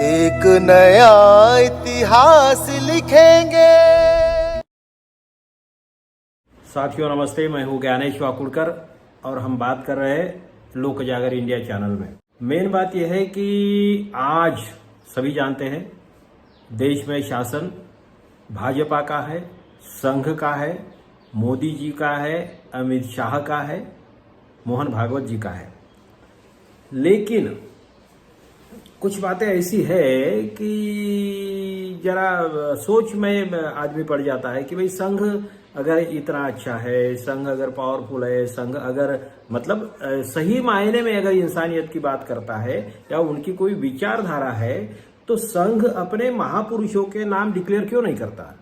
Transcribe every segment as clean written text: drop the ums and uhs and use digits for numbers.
एक नया इतिहास लिखेंगे। साथियों नमस्ते, मैं हूं ज्ञानेश वाकुड़कर और हम बात कर रहे हैं लोक जागर इंडिया चैनल में। मेन बात यह है कि आज सभी जानते हैं देश में शासन भाजपा का है, संघ का है, मोदी जी का है, अमित शाह का है, मोहन भागवत जी का है। लेकिन कुछ बातें ऐसी है कि जरा सोच में आदमी पड़ जाता है कि भाई संघ अगर इतना अच्छा है, संघ अगर पावरफुल है, संघ अगर मतलब सही मायने में अगर इंसानियत की बात करता है या उनकी कोई विचारधारा है, तो संघ अपने महापुरुषों के नाम डिक्लेयर क्यों नहीं करता?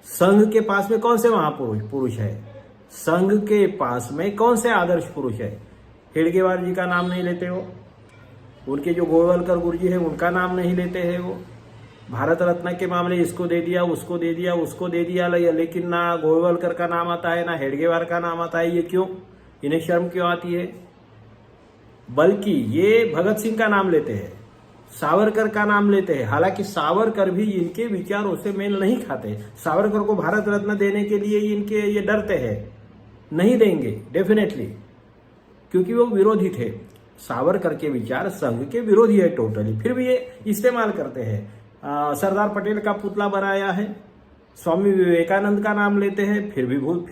संघ के पास में कौन से महापुरुष है? संघ के पास में कौन से आदर्श पुरुष है? हेडगेवार जी का नाम नहीं लेते हो, उनके जो गोळवलकर गुरुजी है उनका नाम नहीं लेते हैं वो। भारत रत्न के मामले इसको दे दिया, उसको दे दिया, उसको दे दिया, लेकिन ना गोळवलकर का नाम आता है ना हेडगेवार का नाम आता है। ये क्यों? इन्हें शर्म क्यों आती है? बल्कि ये भगत सिंह का नाम लेते हैं, सावरकर का नाम लेते हैं। हालांकि सावरकर भी इनके विचारों से मेल नहीं खाते। सावरकर को भारत रत्न देने के लिए इनके ये डरते हैं, नहीं देंगे डेफिनेटली, क्योंकि वो विरोधी थे। सावरकर के विचार संघ के विरोधी है टोटली, फिर भी ये इस्तेमाल करते हैं। सरदार पटेल का पुतला बनाया है, स्वामी विवेकानंद का नाम लेते हैं, फिर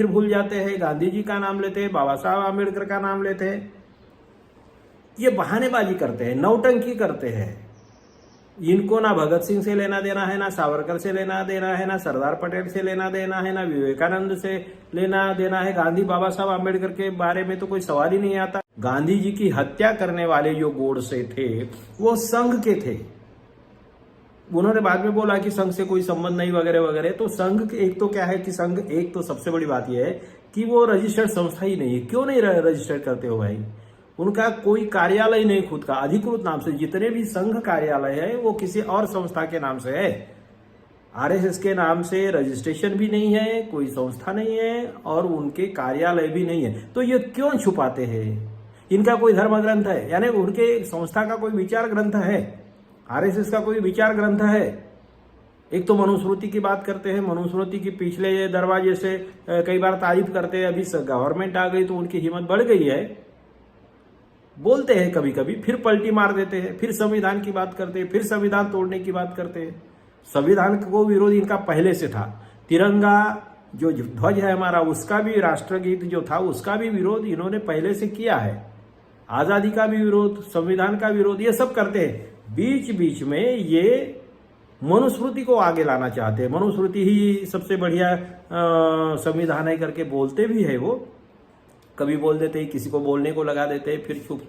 भूल जाते हैं, गांधी जी का नाम लेते हैं, बाबा साहब आम्बेडकर का नाम लेते हैं। ये बहानेबाजी करते हैं, नौटंकी करते हैं। इनको ना भगत सिंह से लेना देना है, ना सावरकर से लेना देना है, ना सरदार पटेल से लेना देना है, ना विवेकानंद से लेना देना है। गांधी बाबा साहब आम्बेडकर के बारे में तो कोई सवाल ही नहीं आता। गांधी जी की हत्या करने वाले जो गोडसे थे वो संघ के थे। उन्होंने बाद में बोला कि संघ से कोई संबंध नहीं वगैरह वगैरह। तो संघ एक तो क्या है कि संघ, एक तो सबसे बड़ी बात यह है कि वो रजिस्टर्ड संस्था ही नहीं है। क्यों नहीं रजिस्टर्ड करते हो भाई? उनका कोई कार्यालय नहीं खुद का अधिकृत नाम से। जितने भी संघ कार्यालय है वो किसी और संस्था के नाम से है। आरएसएस के नाम से रजिस्ट्रेशन भी नहीं है, कोई संस्था नहीं है और उनके कार्यालय भी नहीं है। तो ये क्यों छुपाते हैं? इनका कोई धर्म ग्रंथ है, यानी उनके संस्था का कोई विचार ग्रंथ है, आरएसएस का कोई विचार ग्रंथ है? एक तो मनुस्मृति की बात करते हैं, मनुस्मृति की पिछले दरवाजे से कई बार तारीफ करते हैं। अभी गवर्नमेंट आ गई तो उनकी हिम्मत बढ़ गई है, बोलते हैं कभी कभी, फिर पलटी मार देते हैं, फिर संविधान की बात करते हैं, फिर संविधान तोड़ने की बात करते हैं। संविधान को विरोध इनका पहले से था। तिरंगा जो ध्वज है हमारा, उसका भी, राष्ट्रगीत जो था उसका भी विरोध इन्होंने पहले से किया है। आजादी का भी विरोध, संविधान का विरोध, ये सब करते हैं। बीच बीच में ये मनुस्मृति को आगे लाना चाहते हैं। मनुस्मृति ही सबसे बढ़िया संविधान है करके बोलते भी है वो। कभी बोल देते हैं, किसी को बोलने को लगा देते हैं, फिर चुप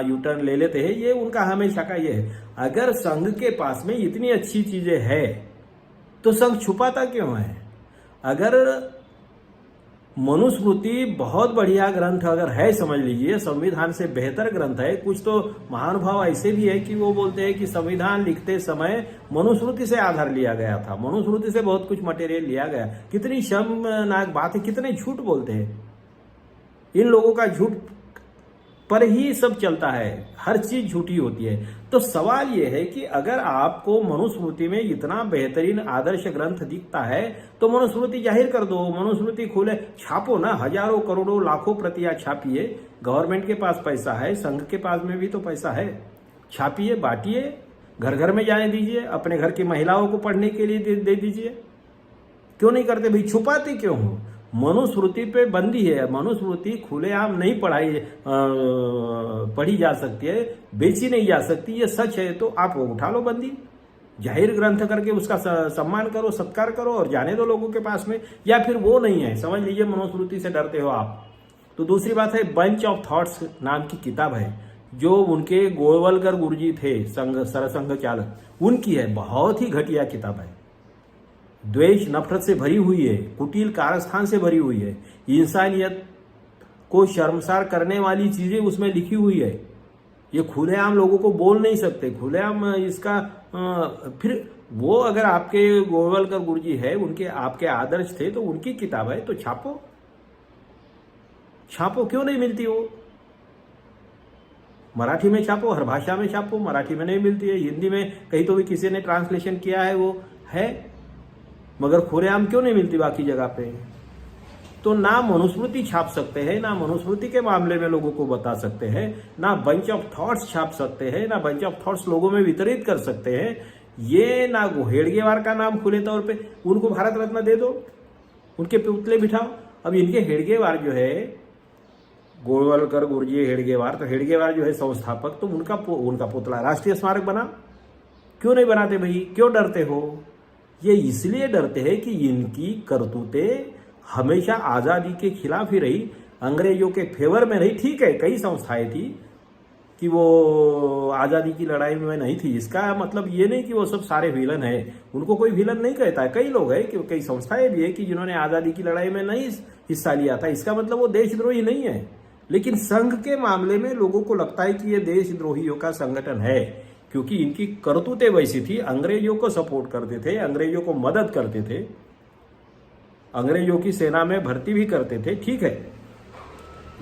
यू टर्न ले लेते हैं। ये उनका हमेशा का ये है। अगर संघ के पास में इतनी अच्छी चीजें है तो संघ छुपाता क्यों है? अगर मनुस्मृति बहुत बढ़िया ग्रंथ अगर है, समझ लीजिए संविधान से बेहतर ग्रंथ है। कुछ तो महानुभाव ऐसे भी है कि वो बोलते हैं कि संविधान लिखते समय मनुस्मृति से आधार लिया गया था, मनुस्मृति से बहुत कुछ मटेरियल लिया गया। कितनी शर्मनाक बात है, कितने झूठ बोलते हैं। इन लोगों का झूठ पर ही सब चलता है, हर चीज झूठी होती है। तो सवाल यह है कि अगर आपको मनुस्मृति में इतना बेहतरीन आदर्श ग्रंथ दिखता है तो मनुस्मृति जाहिर कर दो, मनुस्मृति खुले छापो ना, हजारों करोड़ों लाखों प्रतियां छापिए। गवर्नमेंट के पास पैसा है, संघ के पास में भी तो पैसा है, छापिए, बांटिए, घर घर में जाने दीजिए, अपने घर की महिलाओं को पढ़ने के लिए दे दीजिए। क्यों नहीं करते भाई? छुपाते क्यों हो? मनुस्मृति पे बंदी है। मनुस्मृति खुलेआम नहीं पढ़ी जा सकती है, बेची नहीं जा सकती, ये सच है। तो आप उठा लो बंदी, जाहिर ग्रंथ करके उसका सम्मान करो, सत्कार करो और जाने दो लोगों के पास में। या फिर वो नहीं है, समझ लीजिए मनुस्मृति से डरते हो आप। तो दूसरी बात है, बंच ऑफ थॉट्स नाम की किताब है जो उनके गोळवलकर गुरुजी थे, सरसंघ चालक, उनकी है। बहुत ही घटिया किताब है, द्वेष नफरत से भरी हुई है, कुटिल कारस्थान से भरी हुई है, इंसानियत को शर्मसार करने वाली चीजें उसमें लिखी हुई है। ये खुलेआम लोगों को बोल नहीं सकते, खुलेआम इसका फिर वो अगर आपके गोळवलकर गुरुजी है, उनके आपके आदर्श थे तो उनकी किताब है तो छापो, क्यों नहीं मिलती वो? मराठी में छापो, हर भाषा में छापो, मराठी में नहीं मिलती है, हिंदी में कहीं तो भी किसी ने ट्रांसलेशन किया है वो है, मगर खुलेआम क्यों नहीं मिलती बाकी जगह पे? तो ना मनुस्मृति छाप सकते हैं, ना मनुस्मृति के मामले में लोगों को बता सकते हैं, ना बंच ऑफ थॉट्स छाप सकते हैं, ना बंच ऑफ थॉट्स लोगों में वितरित कर सकते हैं, ये ना हेडगेवार का नाम खुले तौर पे, उनको भारत रत्न दे दो, उनके पुतले बिठाओ। अब इनके हेडगेवार जो है गोळवलकर गुरुजी हेडगेवार, तो हेडगेवार जो है संस्थापक, तो उनका पुतला राष्ट्रीय स्मारक बना, क्यों नहीं बनाते भाई? क्यों डरते हो? ये इसलिए डरते हैं कि इनकी करतूतें हमेशा आजादी के खिलाफ ही रही, अंग्रेजों के फेवर में रही। ठीक है, कई संस्थाएं थी कि वो आजादी की लड़ाई में नहीं थी, इसका मतलब ये नहीं कि वो सब सारे विलन है, उनको कोई विलन नहीं कहता है। कई लोग हैं कि कई संस्थाएं भी है कि जिन्होंने आजादी की लड़ाई में नहीं हिस्सा लिया था, इसका मतलब वो देशद्रोही नहीं है। लेकिन संघ के मामले में लोगों को लगता है कि ये देशद्रोहियों का संगठन है, क्योंकि इनकी करतूतें वैसी थी, अंग्रेजों को सपोर्ट करते थे, अंग्रेजों को मदद करते थे, अंग्रेजों की सेना में भर्ती भी करते थे। ठीक है,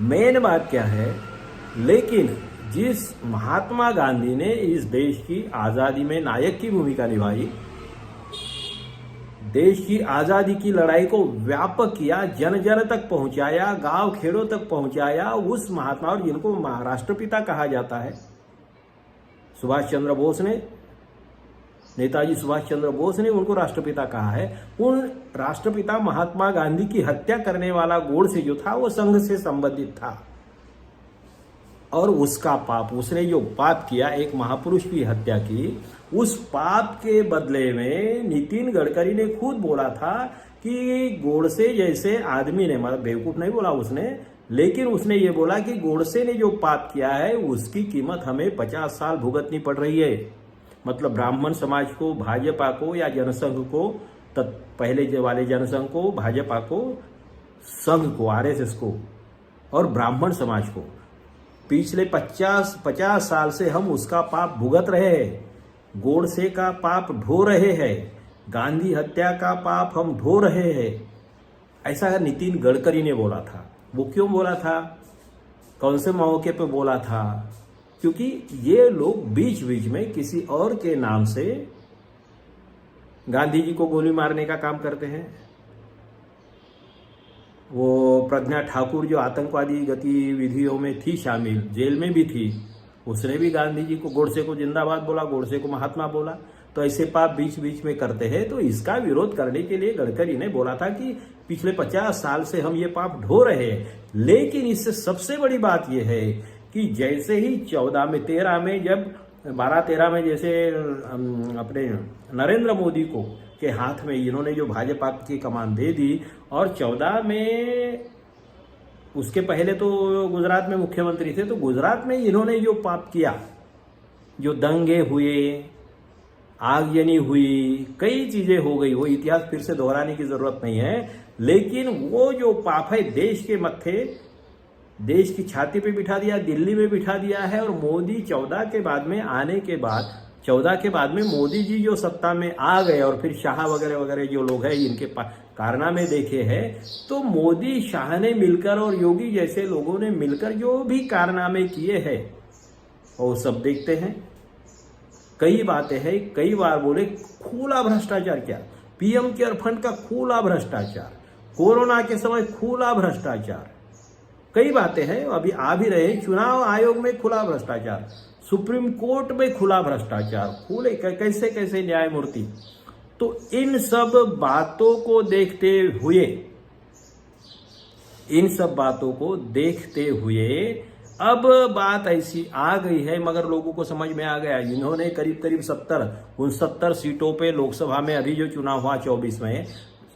मेन बात क्या है, लेकिन जिस महात्मा गांधी ने इस देश की आजादी में नायक की भूमिका निभाई, देश की आजादी की लड़ाई को व्यापक किया, जन जन तक पहुंचाया, गांव खेड़ों तक पहुंचाया, उस महात्मा, और जिनको राष्ट्रपिता कहा जाता है, सुभाष चंद्र बोस ने, नेताजी सुभाष चंद्र बोस ने उनको राष्ट्रपिता कहा है। उन राष्ट्रपिता महात्मा गांधी की हत्या करने वाला गोडसे जो था वो संघ से संबंधित था, और उसका पाप, उसने जो पाप किया, एक महापुरुष की हत्या की, उस पाप के बदले में नितिन गडकरी ने खुद बोला था कि गोडसे जैसे आदमी ने, मतलब बेवकूफ नहीं बोला उसने, लेकिन उसने ये बोला कि गोडसे ने जो पाप किया है उसकी कीमत हमें 50 साल भुगतनी पड़ रही है। मतलब ब्राह्मण समाज को, भाजपा को या जनसंघ को, पहले वाले जनसंघ को, भाजपा को, संघ को, आरएसएस को और ब्राह्मण समाज को पिछले 50 साल से हम उसका पाप भुगत रहे हैं। गोडसे का पाप ढो रहे हैं, गांधी हत्या का पाप हम ढो रहे हैं, ऐसा नितिन गडकरी ने बोला था। वो क्यों बोला था, कौन से मौके पे बोला था? क्योंकि ये लोग बीच बीच में किसी और के नाम से गांधी जी को गोली मारने का काम करते हैं। वो प्रज्ञा ठाकुर जो आतंकवादी गतिविधियों में थी शामिल, जेल में भी थी, उसने भी गांधी जी को, गोडसे को जिंदाबाद बोला, गोडसे को महात्मा बोला। तो ऐसे पाप बीच बीच में करते हैं, तो इसका विरोध करने के लिए गडकरी ने बोला था कि पिछले 50 साल से हम ये पाप ढो रहे हैं। लेकिन इससे सबसे बड़ी बात यह है कि जैसे ही 13 में जब 12-13 में जैसे अपने नरेंद्र मोदी को के हाथ में इन्होंने जो भाजपा की कमान दे दी, और 14 में, उसके पहले तो गुजरात में मुख्यमंत्री थे, तो गुजरात में इन्होंने जो पाप किया, जो दंगे हुए, आगजनी हुई, कई चीजें हो गई, वो इतिहास फिर से दोहराने की जरूरत नहीं है। लेकिन वो जो पाप है देश के मत्थे, देश की छाती पे बिठा दिया, दिल्ली में बिठा दिया है। और मोदी 14 के बाद में आने के बाद, 14 के बाद में मोदी जी जो सत्ता में आ गए, और फिर शाह वगैरह वगैरह जो लोग हैं, इनके कारनामे देखे हैं, तो मोदी शाह ने मिलकर और योगी जैसे लोगों ने मिलकर जो भी कारनामे किए हैं वो सब देखते हैं। कई बातें हैं, कई बार बोले खुला भ्रष्टाचार, क्या पीएम केयर फंड का खुला भ्रष्टाचार, कोरोना के समय खुला भ्रष्टाचार, कई बातें हैं, अभी आ भी रहे। चुनाव आयोग में खुला भ्रष्टाचार, सुप्रीम कोर्ट में खुला भ्रष्टाचार, खुले कैसे कैसे न्यायमूर्ति। तो इन सब बातों को देखते हुए, इन सब बातों को देखते हुए अब बात ऐसी आ गई है, मगर लोगों को समझ में आ गया। इन्होंने करीब करीब 69 सीटों पे लोकसभा में अभी जो चुनाव हुआ 24 में,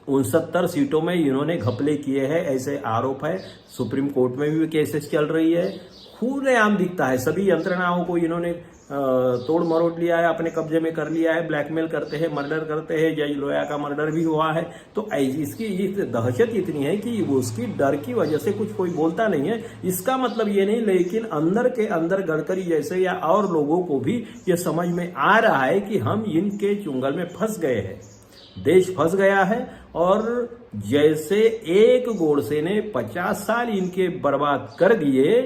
69 सीटों में इन्होंने घपले किए हैं, ऐसे आरोप है। सुप्रीम कोर्ट में भी केसेस चल रही है, खुलेआम दिखता है। सभी यंत्रणाओं को इन्होंने तोड़ मरोड़ लिया है, अपने कब्जे में कर लिया है, ब्लैकमेल करते हैं, मर्डर करते हैं। जज लोया का मर्डर भी हुआ है। तो इसकी दहशत इतनी है कि उसकी डर की वजह से कुछ कोई बोलता नहीं है। इसका मतलब ये नहीं, लेकिन अंदर के अंदर गडकरी जैसे या और लोगों को भी ये समझ में आ रहा है कि हम इनके चुंगल में फंस गए हैं, देश फंस गया है। और जैसे एक गोडसे ने 50 साल इनके बर्बाद कर दिए,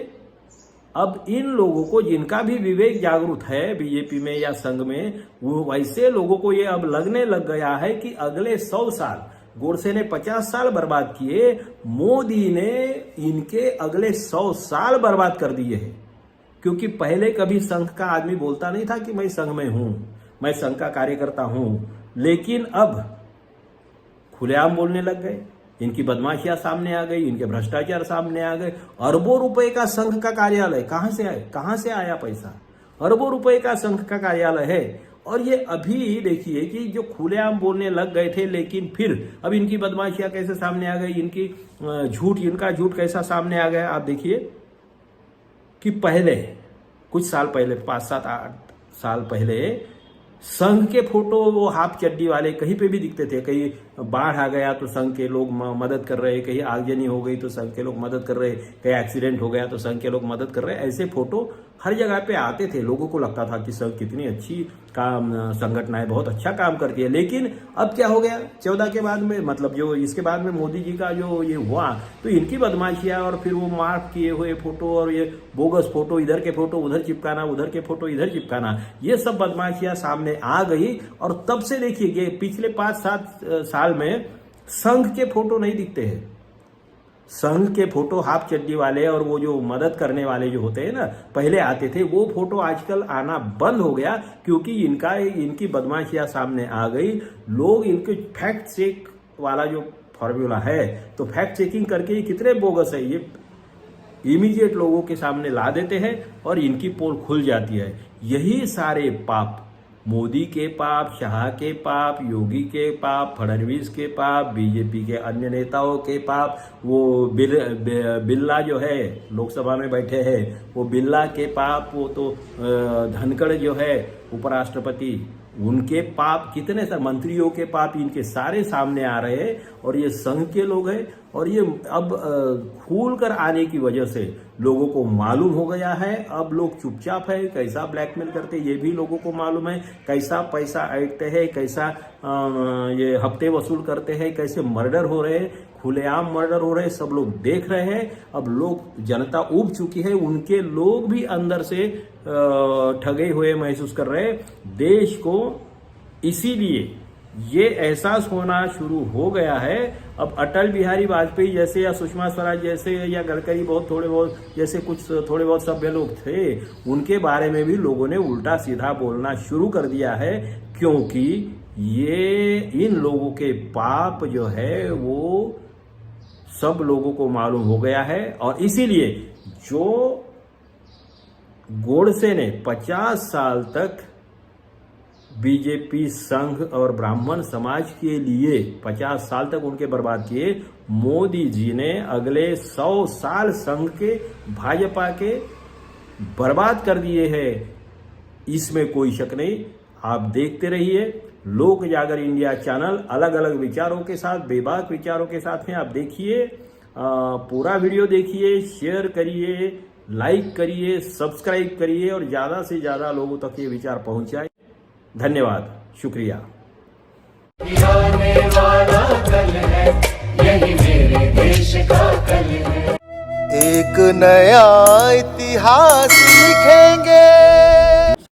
अब इन लोगों को जिनका भी विवेक जागरूक है बीजेपी में या संघ में, वो वैसे लोगों को ये अब लगने लग गया है कि अगले 100 साल, गोडसे ने 50 साल बर्बाद किए, मोदी ने इनके अगले 100 साल बर्बाद कर दिए हैं। क्योंकि पहले कभी संघ का आदमी बोलता नहीं था कि मैं संघ में हूं, मैं संघ का कार्यकर्ता हूं, लेकिन अब खुलेआम बोलने लग गए। इनकी बदमाशियां सामने आ गई, इनके भ्रष्टाचार सामने आ गए। अरबों रुपए का संघ का कार्यालय कहां से आया पैसा? अरबों रुपए का संघ का कार्यालय है। और ये अभी देखिए कि जो खुलेआम बोलने लग गए थे, लेकिन फिर अब इनकी बदमाशियां कैसे सामने आ गई, इनका झूठ कैसा सामने आ गया। आप देखिए कि पहले कुछ साल पहले, 5-7-8 साल पहले, संघ के फोटो वो हाफ चड्डी वाले कहीं पे भी दिखते थे। कहीं बाढ़ आ गया तो संघ के लोग मदद कर रहे, कहीं आगजनी हो गई तो संघ के लोग मदद कर रहे, कहीं एक्सीडेंट हो गया तो संघ के लोग मदद कर रहे। ऐसे फोटो हर जगह पे आते थे। लोगों को लगता था कि संघ कितनी अच्छी काम संगठन है, बहुत अच्छा काम करती है। लेकिन अब क्या हो गया 14 के बाद में, मतलब जो इसके बाद में मोदी जी का जो ये हुआ, तो इनकी बदमाशियां और फिर वो मार्क किए हुए फोटो और ये बोगस फोटो, इधर के फोटो उधर चिपकाना, उधर के फोटो इधर चिपकाना, ये सब बदमाशियां सामने आ गई। और तब से देखिए पिछले 5-7 साल में संघ के फोटो नहीं दिखते हैं। संघ के फोटो हाफ चड्डी वाले और वो जो मदद करने वाले जो होते हैं ना, पहले आते थे, वो फोटो आजकल आना बंद हो गया। क्योंकि इनकी बदमाशियां सामने आ गई। लोग इनके फैक्ट चेक वाला जो फॉर्मूला है, तो फैक्ट चेकिंग करके ये कितने बोगस है, ये इमीडिएट लोगों के सामने ला देते हैं और इनकी पोल खुल जाती है। यही सारे पाप, मोदी के पाप, शाह के पाप, योगी के पाप, फडणवीस के पाप, बीजेपी के अन्य नेताओं के पाप, वो बिल्ला जो है लोकसभा में बैठे हैं, वो बिल्ला के पाप, वो तो धनखड़ जो है उपराष्ट्रपति, उनके पाप, कितने सारे मंत्रियों के पाप इनके सारे सामने आ रहे हैं। और ये संघ के लोग हैं। और ये अब खुल कर आने की वजह से लोगों को मालूम हो गया है। अब लोग चुपचाप है, कैसा ब्लैकमेल करते ये भी लोगों को मालूम है, कैसा पैसा ऐंठते हैं, कैसा ये हफ्ते वसूल करते हैं, कैसे मर्डर हो रहे हैं, खुलेआम मर्डर हो रहे हैं, सब लोग देख रहे हैं। अब लोग, जनता उब चुकी है, उनके लोग भी अंदर से ठगे हुए महसूस कर रहे हैं। देश को इसीलिए ये एहसास होना शुरू हो गया है। अब अटल बिहारी वाजपेयी जैसे या सुषमा स्वराज जैसे या गडकरी थोड़े बहुत जैसे कुछ थोड़े बहुत सभ्य लोग थे, उनके बारे में भी लोगों ने उल्टा सीधा बोलना शुरू कर दिया है। क्योंकि ये इन लोगों के पाप जो है वो सब लोगों को मालूम हो गया है। और इसीलिए जो गोडसे ने 50 साल तक बीजेपी संघ और ब्राह्मण समाज के लिए 50 साल तक उनके बर्बाद किए, मोदी जी ने अगले 100 साल संघ के, भाजपा के बर्बाद कर दिए हैं। इसमें कोई शक नहीं। आप देखते रहिए लोक जागर इंडिया चैनल, अलग अलग विचारों के साथ, बेबाक विचारों के साथ में आप देखिए, पूरा वीडियो देखिए, शेयर करिए, लाइक करिए, सब्सक्राइब करिए और ज्यादा से ज्यादा लोगों तक ये विचार पहुंचाए। धन्यवाद, शुक्रिया। आने वाला कल है, यही मेरे देश का कल है। एक नया इतिहास लिखेंगे।